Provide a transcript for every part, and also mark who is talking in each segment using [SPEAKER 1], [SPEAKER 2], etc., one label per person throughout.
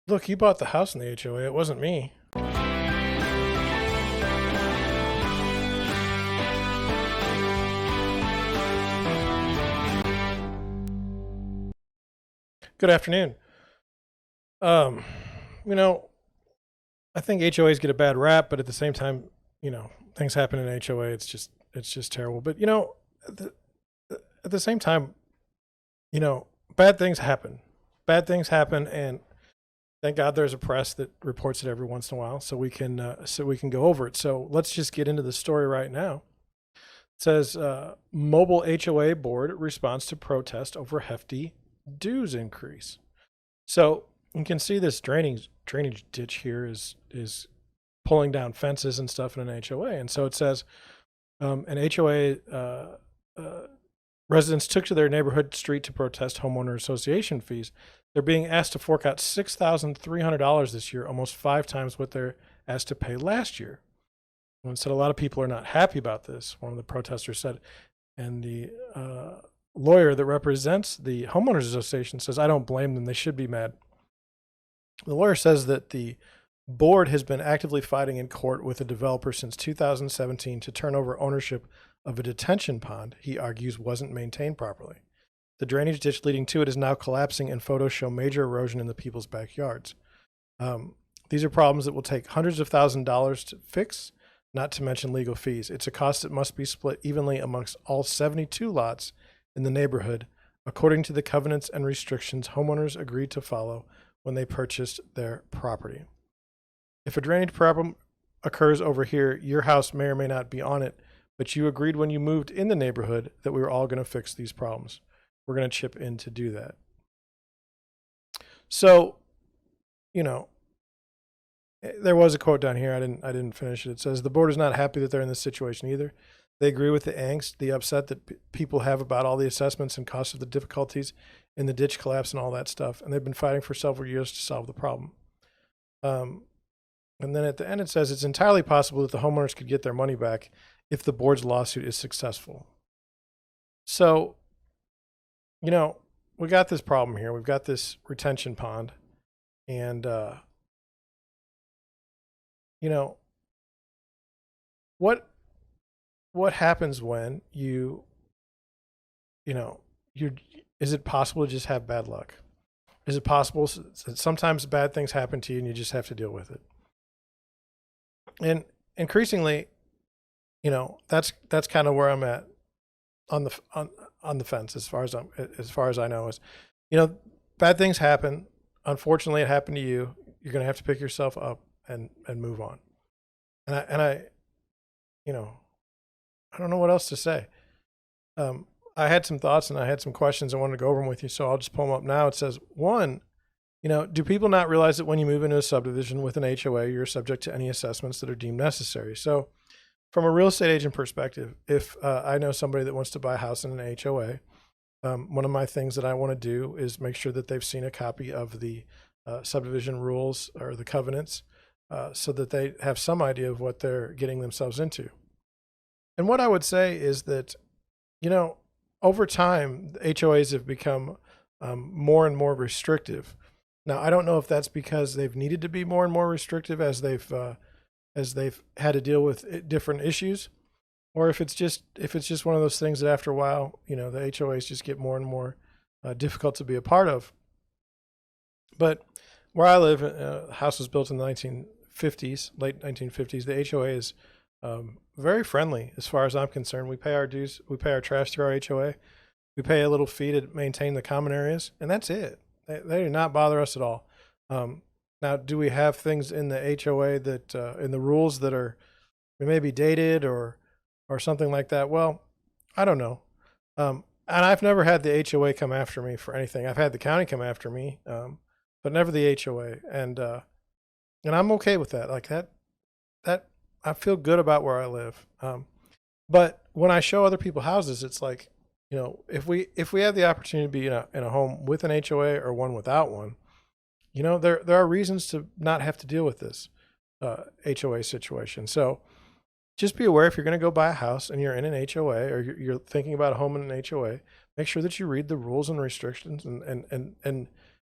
[SPEAKER 1] Look, you bought the house in the HOA. It wasn't me. Good afternoon. Um, you know, I think HOAs get a bad rap, but at the same time, things happen in HOA. It's just terrible. But at the, at the same time, bad things happen. Bad things happen, and thank God there's a press that reports it every once in a while, so we can go over it. So let's just get into the story right now. It says mobile HOA board responds to protest over hefty dues increase. So you can see this drainage ditch here is pulling down fences and stuff in an HOA, and so it says an HOA residents took to their neighborhood street to protest homeowner association fees. They're being asked to fork out $6,300 this year, almost 5 times what they're asked to pay last year. And said a lot of people are not happy about this. One of the protesters said, and the lawyer that represents the homeowners association says, "I don't blame them. They should be mad." The lawyer says that the board has been actively fighting in court with a developer since 2017 to turn over ownership of a detention pond he argues wasn't maintained properly. The drainage ditch leading to it is now collapsing, and photos show major erosion in the people's backyards. These are problems that will take hundreds of thousands of dollars to fix, not to mention legal fees. It's a cost that must be split evenly amongst all 72 lots in the neighborhood, according to the covenants and restrictions homeowners agreed to follow when they purchased their property. If a drainage problem occurs over here, your house may or may not be on it, but you agreed when you moved in the neighborhood that we were all going to fix these problems. We're going to chip in to do that. So, there was a quote down here. I didn't finish it. It says the board is not happy that they're in this situation either. They agree with the angst, the upset that people have about all the assessments and costs of the difficulties in the ditch collapse and all that stuff. And they've been fighting for several years to solve the problem. And then at the end, it says it's entirely possible that the homeowners could get their money back if the board's lawsuit is successful. So, we got this problem here. We've got this retention pond. And, what happens when you're, is it possible to just have bad luck? Is it possible that sometimes bad things happen to you and you just have to deal with it? And increasingly, that's kind of where I'm at on the fence as far as I know is, bad things happen. Unfortunately, it happened to you. You're going to have to pick yourself up and move on. And I don't know what else to say. I had some thoughts and I had some questions. I wanted to go over them with you, so I'll just pull them up now. It says, one, do people not realize that when you move into a subdivision with an HOA, you're subject to any assessments that are deemed necessary? So from a real estate agent perspective, if I know somebody that wants to buy a house in an HOA, one of my things that I want to do is make sure that they've seen a copy of the subdivision rules or the covenants so that they have some idea of what they're getting themselves into. And what I would say is that, over time, the HOAs have become more and more restrictive. Now, I don't know if that's because they've needed to be more and more restrictive as they've had to deal with different issues, or if it's just one of those things that after a while, the HOAs just get more and more difficult to be a part of. But where I live, a house was built in the 1950s, late 1950s. The HOA is very friendly as far as I'm concerned. We pay our dues, we pay our trash through our HOA, we pay a little fee to maintain the common areas, and that's it. They do not bother us at all. Now, do we have things in the HOA that in the rules that are maybe dated or something like that? Well, I don't know. And I've never had the HOA come after me for anything. I've had the county come after me, but never the HOA, and I'm okay with that. Like that I feel good about where I live. But when I show other people houses, it's like, if we have the opportunity to be in a home with an HOA or one without one, there are reasons to not have to deal with this HOA situation. So just be aware, if you're going to go buy a house and you're in an HOA or you're thinking about a home in an HOA, make sure that you read the rules and restrictions and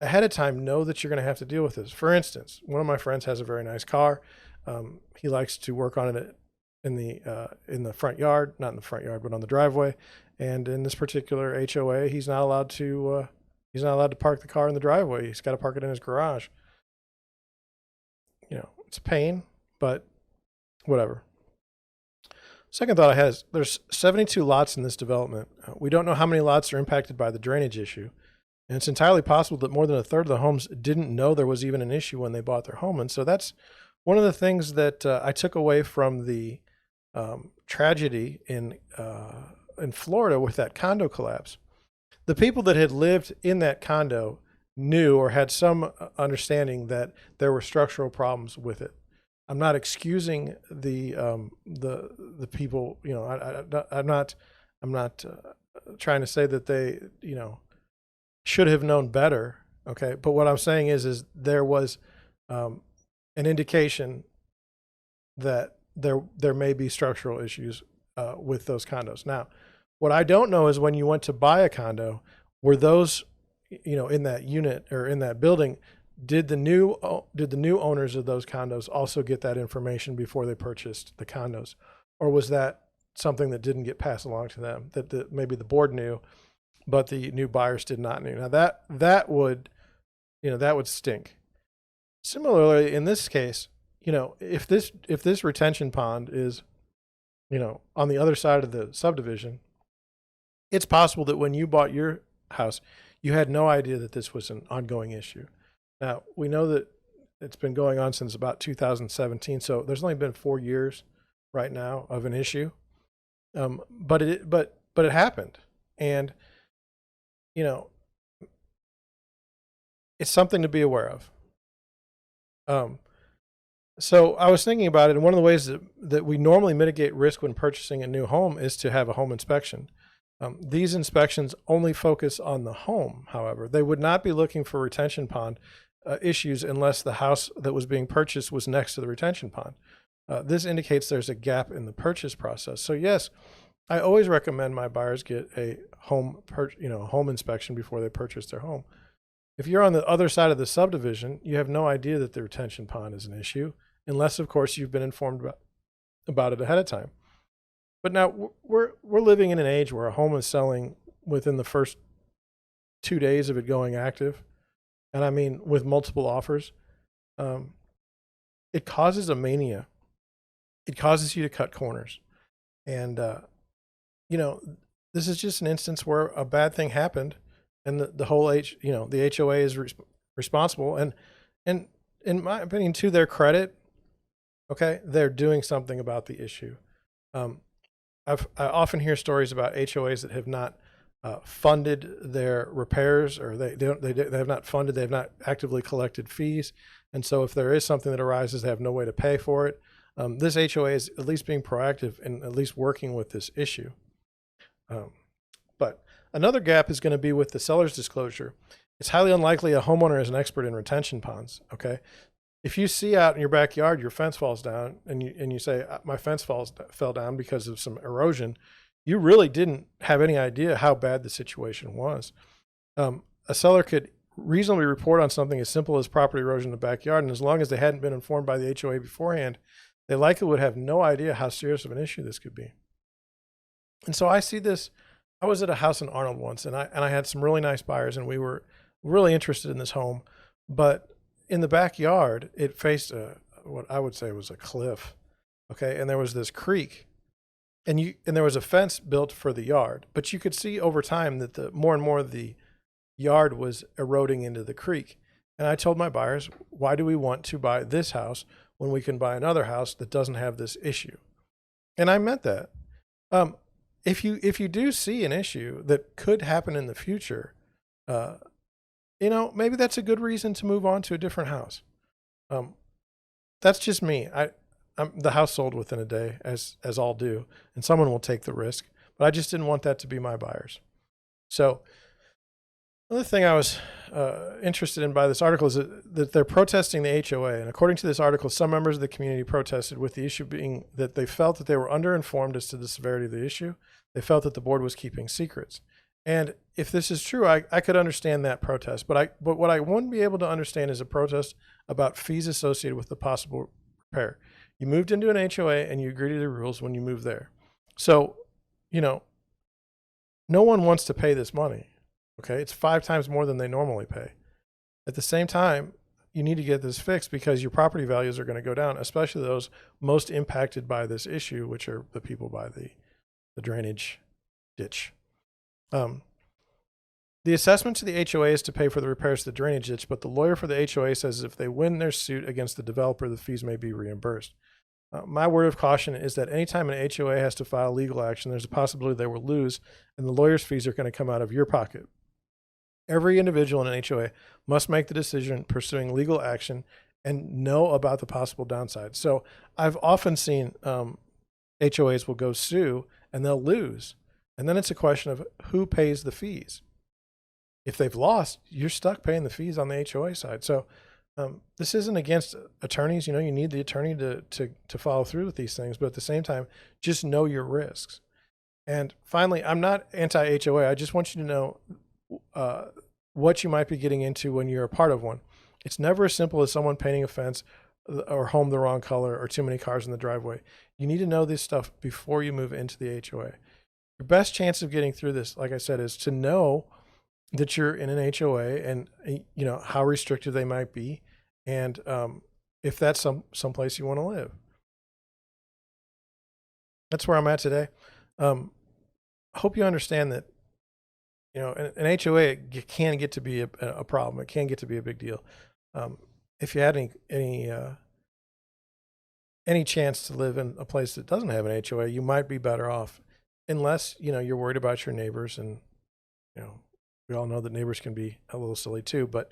[SPEAKER 1] ahead of time know that you're going to have to deal with this. For instance, one of my friends has a very nice car. He likes to work on it in the front yard, not in the front yard, but on the driveway. And in this particular HOA, he's not allowed to park the car in the driveway. He's got to park it in his garage. It's a pain, but whatever. Second thought I had is there's 72 lots in this development. We don't know how many lots are impacted by the drainage issue. And it's entirely possible that more than a third of the homes didn't know there was even an issue when they bought their home. And so that's one of the things that I took away from the tragedy in Florida with that condo collapse. The people that had lived in that condo knew or had some understanding that there were structural problems with it. I'm not excusing the people. I'm not trying to say that they should have known better. Okay, but what I'm saying is there was an indication that there may be structural issues with those condos. Now, what I don't know is when you went to buy a condo, were those in that unit or in that building, did the new owners of those condos also get that information before they purchased the condos, or was that something that didn't get passed along to them that maybe the board knew, but the new buyers did not know? Now that would stink. Similarly, in this case, if this retention pond is on the other side of the subdivision, it's possible that when you bought your house, you had no idea that this was an ongoing issue. Now, we know that it's been going on since about 2017, so there's only been 4 years right now of an issue. But it happened, and it's something to be aware of. So I was thinking about it, and one of the ways that we normally mitigate risk when purchasing a new home is to have a home inspection. These inspections only focus on the home, however. They would not be looking for retention pond issues unless the house that was being purchased was next to the retention pond. This indicates there's a gap in the purchase process. So yes, I always recommend my buyers get a home inspection before they purchase their home. If you're on the other side of the subdivision, you have no idea that the retention pond is an issue, unless, of course, you've been informed about it ahead of time. But now we're living in an age where a home is selling within the first 2 days of it going active, and I mean with multiple offers. It causes a mania. It causes you to cut corners, and this is just an instance where a bad thing happened, and the whole the HOA is responsible. And in my opinion, to their credit, okay, they're doing something about the issue. I often hear stories about HOAs that have not funded their repairs, or they have not funded, they have not actively collected fees. And so if there is something that arises, they have no way to pay for it. This HOA is at least being proactive and at least working with this issue. But another gap is going to be with the seller's disclosure. It's highly unlikely a homeowner is an expert in retention ponds. Okay. If you see out in your backyard, your fence falls down, and you say, my fence fell down because of some erosion, you really didn't have any idea how bad the situation was. A seller could reasonably report on something as simple as property erosion in the backyard, and as long as they hadn't been informed by the HOA beforehand, they likely would have no idea how serious of an issue this could be. And so I see this. I was at a house in Arnold once, and I had some really nice buyers, and we were really interested in this home, but in the backyard, it faced what I would say was a cliff, okay? And there was this creek, and there was a fence built for the yard, but you could see over time that the more and more the yard was eroding into the creek. And I told my buyers, why do we want to buy this house when we can buy another house that doesn't have this issue? And I meant that. If you do see an issue that could happen in the future, maybe that's a good reason to move on to a different house. That's just me. The house sold within a day, as all do, and someone will take the risk. But I just didn't want that to be my buyers. So another thing I was interested in by this article is that they're protesting the HOA. And according to this article, some members of the community protested, with the issue being that they felt that they were underinformed as to the severity of the issue. They felt that the board was keeping secrets. And if this is true, I could understand that protest, but what I wouldn't be able to understand is a protest about fees associated with the possible repair. You moved into an HOA and you agree to the rules when you move there. So, you know, no one wants to pay this money. Okay. It's 5 times more than they normally pay. At the same time, you need to get this fixed because your property values are going to go down, especially those most impacted by this issue, which are the people by the drainage ditch. The assessment to the HOA is to pay for the repairs to the drainage ditch, but the lawyer for the HOA says if they win their suit against the developer, the fees may be reimbursed. My word of caution is that anytime an HOA has to file legal action, there's a possibility they will lose, and the lawyer's fees are going to come out of your pocket. Every individual in an HOA must make the decision pursuing legal action and know about the possible downside. So I've often seen HOAs will go sue and they'll lose. And then it's a question of who pays the fees. If they've lost, you're stuck paying the fees on the HOA side. So this isn't against attorneys. You know, you need the attorney to follow through with these things, but at the same time, just know your risks. And finally, I'm not anti-HOA. I just want you to know what you might be getting into when you're a part of one. It's never as simple as someone painting a fence or home the wrong color or too many cars in the driveway. You need to know this stuff before you move into the HOA. Your best chance of getting through this, like I said, is to know that you're in an HOA and you know how restrictive they might be, and if that's someplace you want to live. That's where I'm at today. I hope you understand that, you know, an HOA it can get to be a problem. It can get to be a big deal. If you had any chance to live in a place that doesn't have an HOA, you might be better off, unless you know you're worried about your neighbors, and you know we all know that neighbors can be a little silly too. But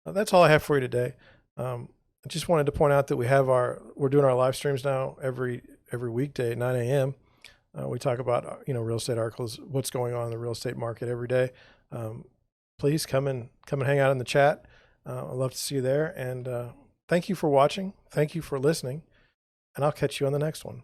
[SPEAKER 1] that's all I have for you today. I just wanted to point out that we're doing our live streams now every weekday at 9 a.m. We talk about real estate articles, what's going on in the real estate market every day. Please come and hang out in the chat. I'd love to see you there. And thank you for watching. Thank you for listening. And I'll catch you on the next one.